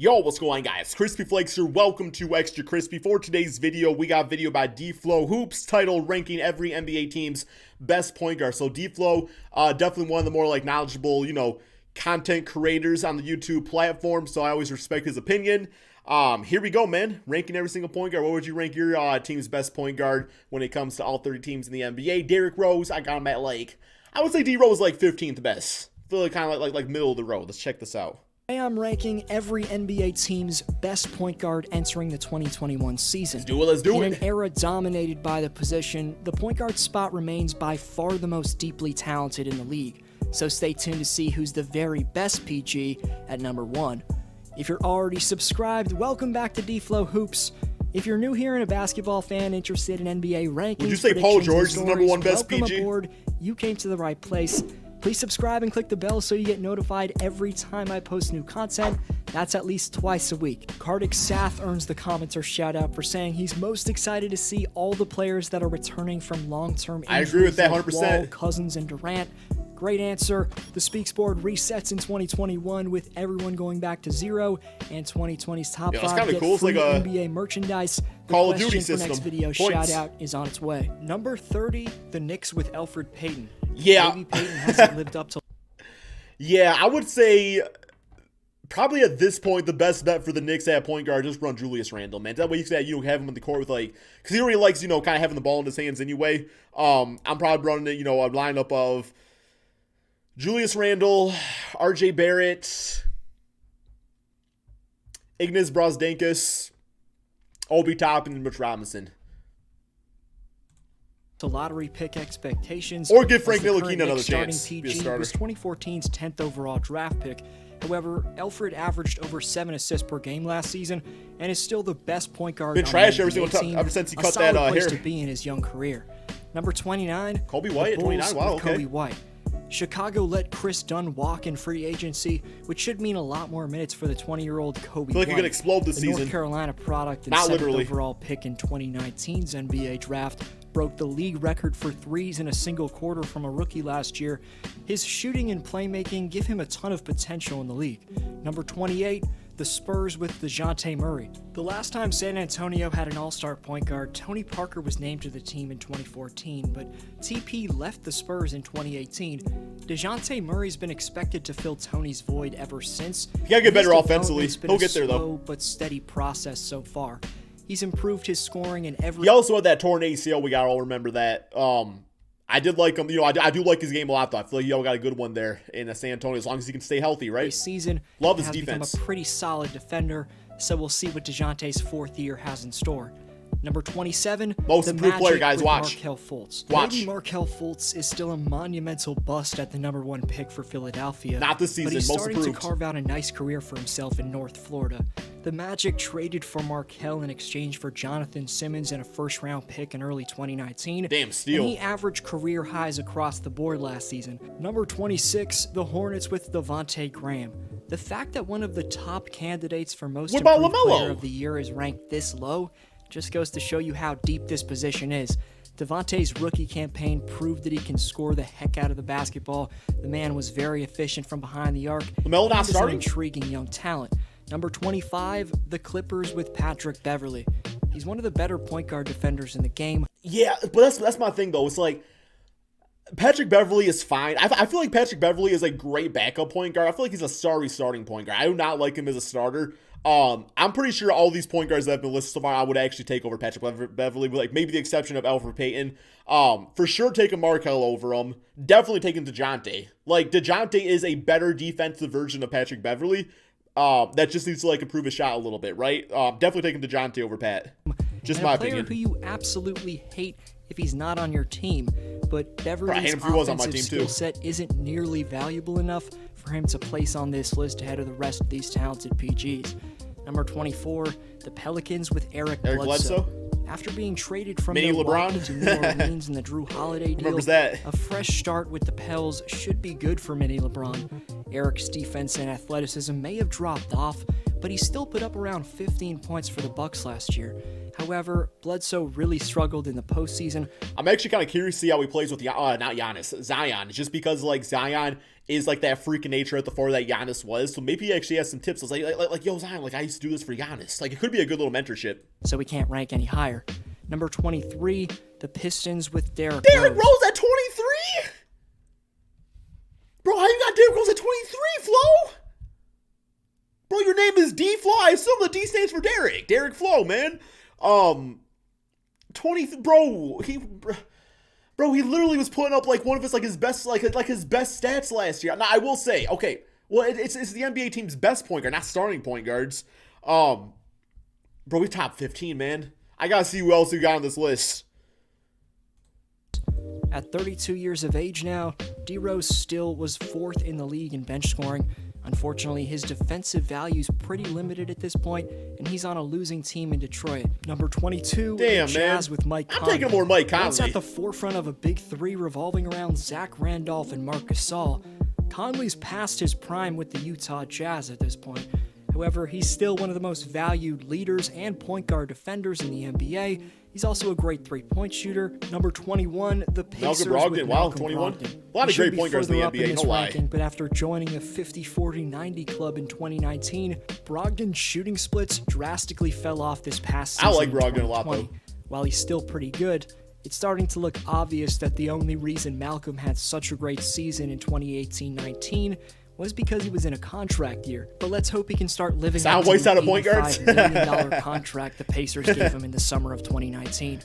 Yo, what's going on, guys? Crispy Flakes here. Welcome to Extra Crispy. For today's video, we got a video by D-Flow Hoops titled ranking every NBA team's best point guard. So D-Flow, definitely one of the more knowledgeable, content creators on the YouTube platform. So I always respect his opinion. Here we go, man. Ranking every single point guard. What would you rank your team's best point guard when it comes to all 30 teams in the NBA? Derrick Rose, I got him at I would say D-Rose 15th best. I feel kind of like middle of the road. Let's check this out. Today I'm ranking every NBA team's best point guard entering the 2021 season. Let's do it. In an era dominated by the position, the point guard spot remains by far the most deeply talented in the league. So stay tuned to see who's the very best PG at number 1. If you're already subscribed, welcome back to D-Flow Hoops. If you're new here and a basketball fan interested in NBA rankings, would you say Paul George is the number 1 best welcome PG? Aboard. You came to the right place. Please subscribe and click the bell so you get notified every time I post new content. That's at least twice a week. Kartik Sath earns the commenter shout out for saying he's most excited to see all the players that are returning from long-term injuries. I agree with that 100%. Wall, Cousins, and Durant. Great answer. The Speaks board resets in 2021 with everyone going back to 0 and 2020's top 5 get cool. free It's like a NBA merchandise. The Call of question Duty for system. next video Points. shout out is on its way. Number 30, the Knicks with ELFRID Payton. Yeah. Maybe Payton hasn't lived up to. Yeah, I would say probably at this point the best bet for the Knicks at point guard just run Julius Randle, man. That way you can have him in the court with because he already likes kind of having the ball in his hands anyway. I'm probably running it a lineup of Julius Randle, RJ Barrett, Ignas Brazdeikis, Obi Toppin, and Mitch Robinson. To lottery pick expectations. Or give Frank Ntilikina another chance. PG was 2014's 10th overall draft pick. However, ELFRID averaged over 7 assists per game last season and is still the best point guard. Been trash every single time ever since he cut that place hair. To be in his young career. Number 29. Kobe White at 29. Wow, okay. Kobe White. Chicago let Chris Dunn walk in free agency, which should mean a lot more minutes for the 20-year-old Kobe I feel like White. he could explode this season. North Carolina product and Not 7th literally. overall pick in 2019's NBA draft broke the league record for threes in a single quarter from a rookie last year. His shooting and playmaking give him a ton of potential in the league. Number 28, the Spurs with DeJounte Murray. The last time San Antonio had an all-star point guard, Tony Parker was named to the team in 2014, but TP left the Spurs in 2018. DeJounte Murray's been expected to fill Tony's void ever since. He gotta get better His offensively. development's been He'll a get there though. slow but steady process so far. He's improved his scoring in every. He also had that torn ACL. We gotta all remember that. I did like him. I do like his game a lot, though. I feel like he got a good one there in San Antonio, as long as he can stay healthy, right? Season. Love his has defense. Become a pretty solid defender, so we'll see what DeJounte's 4th year has in store. Number 27, most the improved player, Magic guys. with Watch. Markelle Fultz. Watch. Maybe Markelle Fultz is still a monumental bust at the number 1 pick for Philadelphia. Not this season. But he's most starting improved. to carve out a nice career for himself in North Florida. The Magic traded for Markelle in exchange for Jonathan Simmons and a first-round pick in early 2019. Damn steal. And he averaged career highs across the board last season. Number 26, the Hornets with Devonte Graham. The fact that one of the top candidates for most What about improved LaMelo? player of the year is ranked this low just goes to show you how deep this position is. Devonte's rookie campaign proved that he can score the heck out of the basketball. The man was very efficient from behind the arc. LaMelo not He's an starting? intriguing young talent. Number 25, the Clippers with Patrick Beverley. He's one of the better point guard defenders in the game. Yeah, but that's my thing, though. It's Patrick Beverley is fine. I feel like Patrick Beverley is a great backup point guard. I feel like he's a starting point guard. I do not like him as a starter. I'm pretty sure all these point guards that have been listed so far, I would actually take over Patrick Beverley, with maybe the exception of ELFRID Payton. For sure taking Markelle over him. Definitely taking DeJounte. DeJounte is a better defensive version of Patrick Beverley. That just needs to improve his shot a little bit, right? Definitely taking DeJounte over Pat. Just my opinion. A player who you absolutely hate if he's not on your team, but Beverly's offensive skill set isn't nearly valuable enough for him to place on this list ahead of the rest of these talented PGs. Number 24, the Pelicans with Eric Bledsoe. After being traded from Milwaukee to New Orleans in the Drew Holiday deal, a fresh start with the Pels should be good for Mini LeBron. Eric's defense and athleticism may have dropped off, but he still put up around 15 points for the Bucks last year. However, Bledsoe really struggled in the postseason. I'm actually kind of curious to see how he plays with not Giannis, Zion, just because like Zion is like that freak of nature at the 4 that Giannis was. So maybe he actually has some tips. It's like yo, Zion, like I used to do this for Giannis. Like it could be a good little mentorship. So we can't rank any higher. Number 23, the Pistons with Derrick Rose at 23? Bro, how you got Derrick Rose at 23, Flo? Bro, your name is D-Flo. I assume the D stands for Derrick. Derrick Flo, man. 20, bro, he literally was putting up like one of his his best stats last year. Now I will say, okay, well it's the NBA team's best point guard, not starting point guards. Bro, we top 15, man. I gotta see who else we got on this list. At 32 years of age now, D Rose still was 4th in the league in bench scoring. Unfortunately, his defensive value is pretty limited at this point, and he's on a losing team in Detroit. Number 22, damn, Jazz man. with Mike I'm Conley. taking more Mike Conley. Once at the forefront of a big 3 revolving around Zach Randolph and Marc Gasol, Conley's past his prime with the Utah Jazz at this point. However, he's still one of the most valued leaders and point guard defenders in the NBA. He's also a great 3-point shooter. Number 21, the Pacers Brogdon. with Wow, Malcolm 21. Brogdon. A lot of great point guards in the NBA, no lie. But after joining the 50-40-90 club in 2019, Brogdon's shooting splits drastically fell off this past season. I like Brogdon a lot, though. While he's still pretty good, it's starting to look obvious that the only reason Malcolm had such a great season in 2018-19 was because he was in a contract year. But let's hope he can start living up to the $85 million contract the Pacers gave him in the summer of 2019.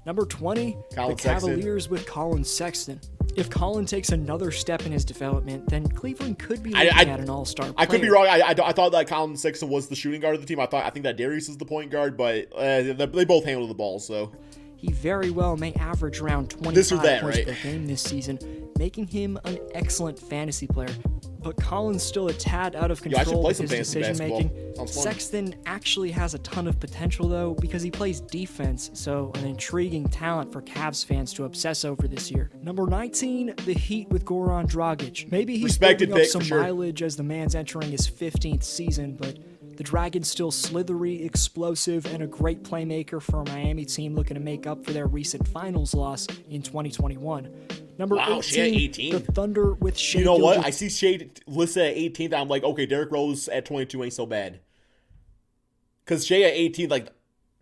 Number 20, the Cavaliers with Colin Sexton. If Colin takes another step in his development, then Cleveland could be looking at an all-star player. I could be wrong. I thought that Colin Sexton was the shooting guard of the team. I think that Darius is the point guard, but they both handle the ball, so. He very well may average around 25 points per game this season, making him an excellent fantasy player. But Colin's still a tad out of control with his decision-making. Sexton actually has a ton of potential, though, because he plays defense, so an intriguing talent for Cavs fans to obsess over this year. Number 19, the Heat with Goran Dragic. Maybe he's building up some mileage as the man's entering his 15th season, but the Dragon's still slithery, explosive, and a great playmaker for a Miami team looking to make up for their recent finals loss in 2021. Number 18, the Thunder with Shai. You know what? I see Shai listed at 18th. I'm like, okay, Derrick Rose at 22 ain't so bad. Because Shai at 18, like,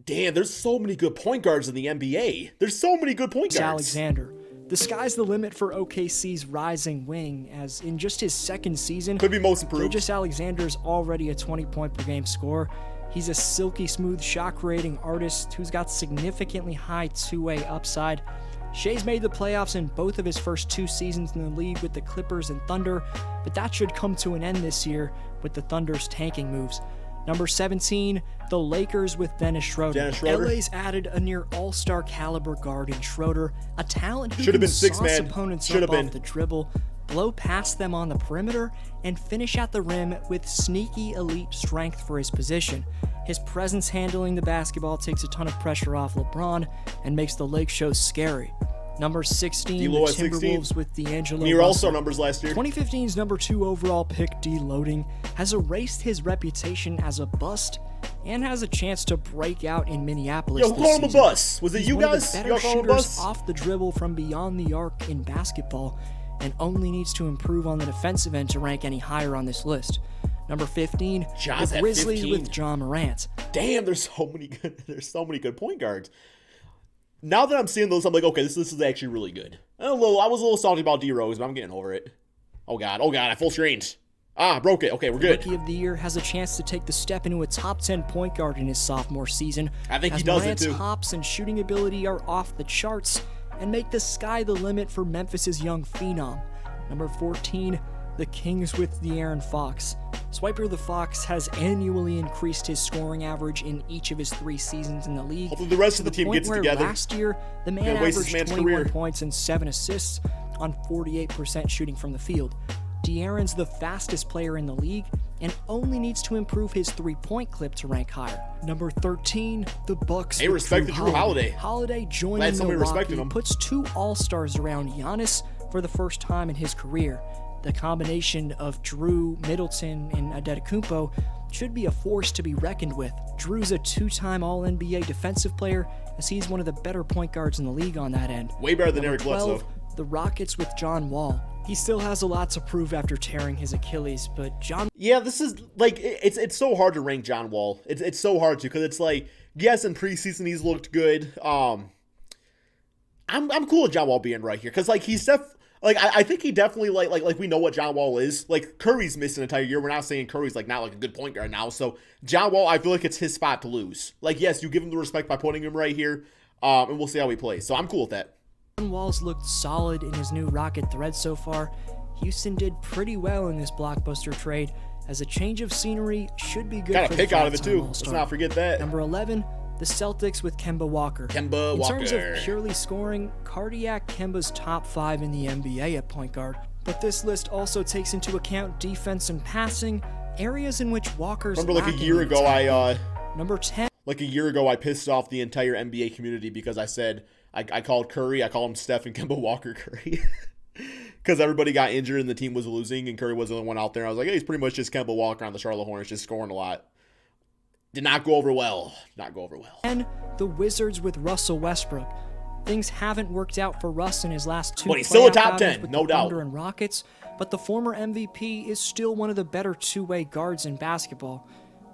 damn, there's so many good point guards in the NBA. There's so many good point guards. Alexander. The sky's the limit for OKC's rising wing, as in just his second season, could be most improved. Gilgeous Alexander's already a 20-point-per-game scorer. He's a silky smooth shot creating artist who's got significantly high two-way upside. Shai's made the playoffs in both of his first 2 seasons in the league with the Clippers and Thunder, but that should come to an end this year with the Thunder's tanking moves. Number 17, the Lakers with Dennis Schroeder. LA's added a near all-star caliber guard in Schroeder, a talent who can sauce opponents up off the dribble, blow past them on the perimeter, and finish at the rim with sneaky elite strength for his position. His presence handling the basketball takes a ton of pressure off LeBron and makes the Lake show scary. Number 16, the Timberwolves with D'Angelo Russell. Near all-star numbers last year. 2015's number 2 overall pick, D-Loading, has erased his reputation as a bust and has a chance to break out in Minneapolis this season. Yo, who called him a bust? Was it you guys? He's one of the better shooters off the dribble from beyond the arc in basketball and only needs to improve on the defensive end to rank any higher on this list. Number 15, the Grizzlies with Ja Morant. Damn, there's so many good point guards. Now that I'm seeing those, I'm like, okay, this is actually really good. I was a little salty about D Rose, but I'm getting over it. Oh god, I full screened. Broke it. Okay, we're good. Rookie of the Year has a chance to take the step into a top 10 point guard in his sophomore season. I think he does Morant's it too. Hops and shooting ability are off the charts and make the sky the limit for Memphis's young phenom. Number 14, the Kings with De'Aaron Fox. Swiper the Fox has annually increased his scoring average in each of his 3 seasons in the league. Hopefully the rest of the team gets together. Last year, the man averaged 21 points and 7 assists on 48% shooting from the field. De'Aaron's the fastest player in the league and only needs to improve his 3-point clip to rank higher. Number 13, the Bucks. Hey, respect Jrue Holiday. Holiday joining Milwaukee puts 2 All-Stars around Giannis for the first time in his career. The combination of Jrue, Middleton, and Antetokounmpo should be a force to be reckoned with. Drew's a 2-time All-NBA defensive player, as he's one of the better point guards in the league on that end. Way better than Eric 12, Bledsoe. the Rockets with John Wall. He still has a lot to prove after tearing his Achilles, but John... Yeah, this is, like, it's so hard to rank John Wall. It's so hard to, because it's like, yes, in preseason he's looked good. I'm cool with John Wall being right here, because, like, he's I think he definitely, like we know what John Wall is. Like, Curry's missed an entire year. We're not saying Curry's, like, not, like, a good point guard now. So, John Wall, I feel like it's his spot to lose. Like, yes, you give him the respect by putting him right here, and we'll see how he plays. So, I'm cool with that. John Wall's looked solid in his new Rocket thread so far. Houston did pretty well in this blockbuster trade, as a change of scenery should be good Got for a the pick out of it, too. All-Star. Let's not forget that. Number 11, the Celtics with Kemba Walker. Kemba Walker. In terms of purely scoring, Cardiac Kemba's top 5 in the NBA at point guard. But this list also takes into account defense and passing, areas in which Walker's Remember, like, a year ago, Number 10. Like, a year ago, I pissed off the entire NBA community because I said, I called Curry, I called him Steph and Kemba Walker Curry. Because everybody got injured and the team was losing and Curry was the only one out there. I was like, hey, he's pretty much just Kemba Walker on the Charlotte Hornets, just scoring a lot. Did not go over well. And the Wizards with Russell Westbrook. Things haven't worked out for Russ in his last 2 But he's still a playoff top outings 10, with no the doubt. Thunder and Rockets, but the former MVP is still one of the better two-way guards in basketball.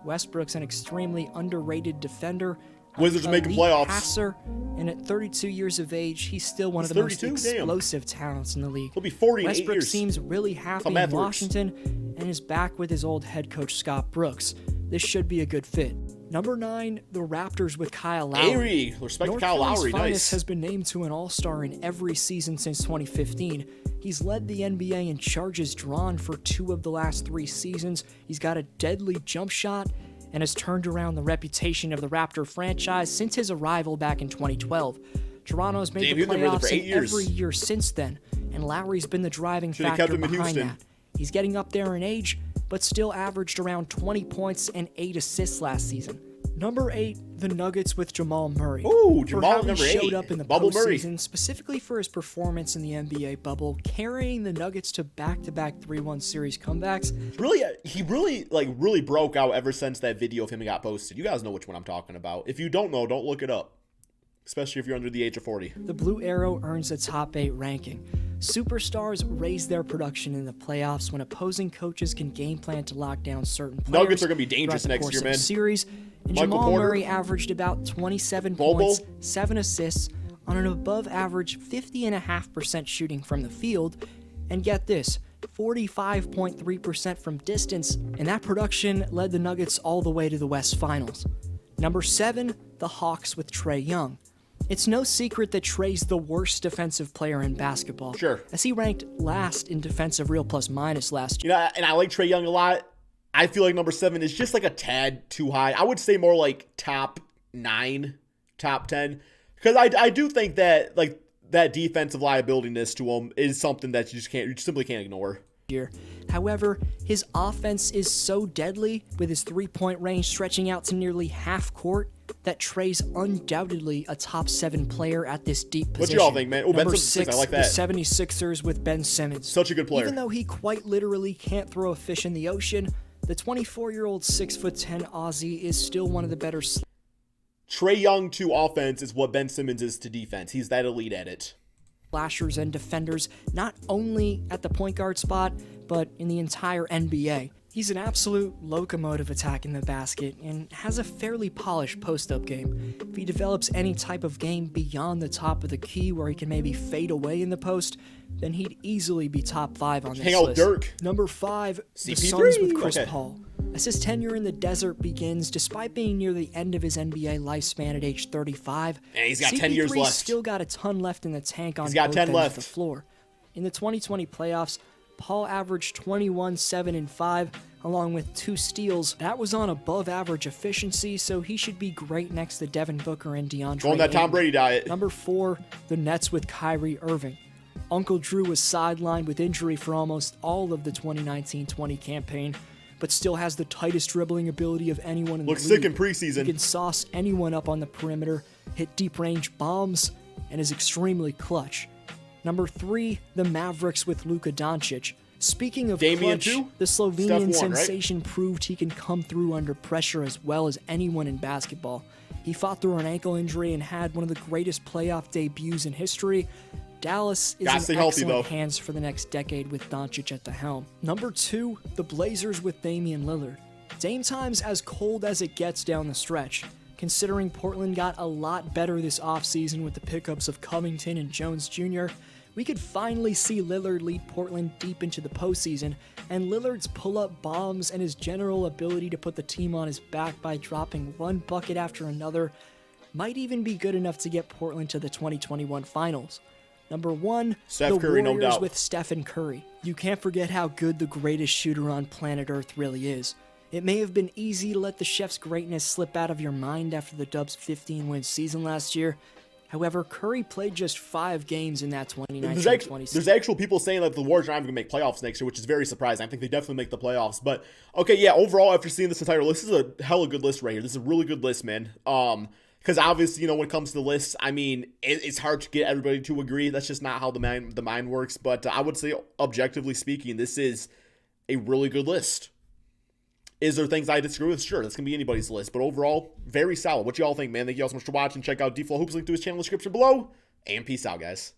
Westbrook's an extremely underrated defender, Wizards making elite playoffs. passer, and at 32 years of age, he's still one of the most 32? Damn. explosive talents in the league. He'll be 40 in 8 Westbrook years. seems really happy How in math works. Washington and is back with his old head coach Scott Brooks. This should be a good fit. Number 9, the Raptors with Kyle Lowry. Hey, respect to North Kyle Carolina's Lowry, finest nice. has been named to an All-Star in every season since 2015. He's led the NBA in charges drawn for 2 of the last 3 seasons. He's got a deadly jump shot and has turned around the reputation of the Raptor franchise since his arrival back in 2012. Toronto's made the he's been there for playoffs 8 in years. every year since then, and Lowry's been the driving Should've factor kept him in behind Houston. that. He's getting up there in age, but still averaged around 20 points and 8 assists last season. Number 8, the Nuggets with Jamal Murray. Ooh, For Jamal how he number showed 8. up in the Bubble Murray. postseason, specifically for his performance in the NBA bubble, carrying the Nuggets to back-to-back 3-1 series comebacks. He really broke out ever since that video of him got posted. You guys know which one I'm talking about. If you don't know, don't look it up. Especially if you're under the age of 40. The Blue Arrow earns a top 8 ranking. Superstars raise their production in the playoffs when opposing coaches can game plan to lock down certain players. Nuggets are going to be dangerous throughout the next course year, of man. the series, and Michael Jamal Porter. Murray averaged about 27 Bobo. points, 7 assists on an above-average 50.5% shooting from the field, and get this, 45.3% from distance, and that production led the Nuggets all the way to the West Finals. Number 7, the Hawks with Trae Young. It's no secret that Trae's the worst defensive player in basketball. Sure. As he ranked last in defensive real plus minus last year. You know, and I like Trae Young a lot. I feel like number 7 is just like a tad too high. I would say more like top 9, top 10. Because I do think that like that defensive liabilityness to him is something that you simply can't ignore. However, his offense is so deadly, with his three-point range stretching out to nearly half court, that Trae's undoubtedly a top 7 player at this deep position. What y'all think, man? Oh, Ben Number Simmons, 6, I like that. the 76ers with Ben Simmons. Such a good player. Even though he quite literally can't throw a fish in the ocean, the 24-year-old 6'10" Aussie is still one of the better Trae Young to offense is what Ben Simmons is to defense. He's that elite at it. slashers and defenders, not only at the point guard spot, but in the entire NBA. He's an absolute locomotive attacking the basket and has a fairly polished post-up game. If he develops any type of game beyond the top of the key where he can maybe fade away in the post, then he'd easily be top 5 on this Hang out list. Dirk. Number 5, the CP3. Suns with Chris Okay. Paul. As his tenure in the desert begins, despite being near the end of his NBA lifespan at age 35, And he's got 10 years CP3 's left. still got a ton left in the tank on He's got both 10 ends left. of the floor. In the 2020 playoffs, Paul averaged 21, 7, and 5, along with 2 steals. That was on above-average efficiency, so he should be great next to Devin Booker and DeAndre Go on that Tom Ayton. Brady diet. Number 4, the Nets with Kyrie Irving. Uncle Drew was sidelined with injury for almost all of the 2019-20 campaign, but still has the tightest dribbling ability of anyone in Looks the league. sick in preseason. He can sauce anyone up on the perimeter, hit deep-range bombs, and is extremely clutch. Number 3, the Mavericks with LUKA Doncic. Speaking of Damian clutch, too? the Slovenian Steph won, right? sensation proved he can come through under pressure as well as anyone in basketball. He fought through an ankle injury and had one of the greatest playoff debuts in history. Dallas is in excellent hands for the next decade with Doncic at the helm. Number 2, the Blazers with Damian Lillard. Dame time's as cold as it gets down the stretch. Considering Portland got a lot better this offseason with the pickups of Covington and Jones Jr., we could finally see Lillard lead Portland deep into the postseason, and Lillard's pull-up bombs and his general ability to put the team on his back by dropping one bucket after another might even be good enough to get Portland to the 2021 finals. Number 1, the Curry, Warriors no doubt. with Stephen Curry. You can't forget how good the greatest shooter on planet Earth really is. It may have been easy to let the chef's greatness slip out of your mind after the Dubs' 15-win season last year. However, Curry played just 5 games in that 2019-20 There's actual people saying that the Warriors aren't even going to make playoffs next year, which is very surprising. I think they definitely make the playoffs. But, okay, yeah, overall, after seeing this entire list, this is a hella good list right here. This is a really good list, man. Because obviously, when it comes to the lists, I mean, it's hard to get everybody to agree. That's just not how the mind works. But I would say, objectively speaking, this is a really good list. Is there things I disagree with? Sure, that's going to be anybody's list. But overall, very solid. What y'all think, man? Thank you all so much for watching. Check out D-Flow Hoops, link to his channel in the description below. And peace out, guys.